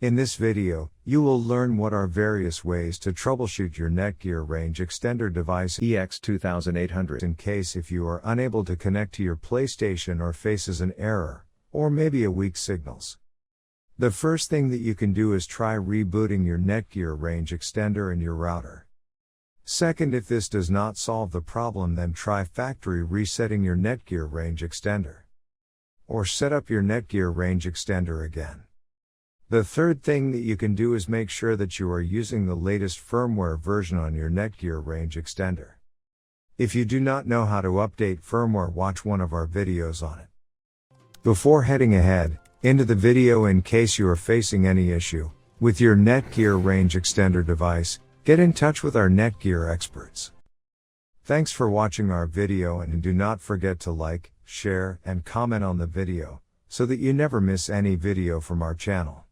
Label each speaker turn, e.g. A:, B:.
A: In this video, you will learn what are various ways to troubleshoot your Netgear Range Extender device EX2800 in case if you are unable to connect to your PlayStation or faces an error, or maybe a weak signals. The first thing that you can do is try rebooting your Netgear Range Extender and your router. Second, if this does not solve the problem, then try factory resetting your Netgear Range Extender. Or set up your Netgear Range Extender again. The third thing that you can do is make sure that you are using the latest firmware version on your Netgear Range Extender. If you do not know how to update firmware, watch one of our videos on it. Before heading ahead into the video, in case you are facing any issue with your Netgear Range Extender device, get in touch with our Netgear experts. Thanks for watching our video, and do not forget to like, share, and comment on the video, so that you never miss any video from our channel.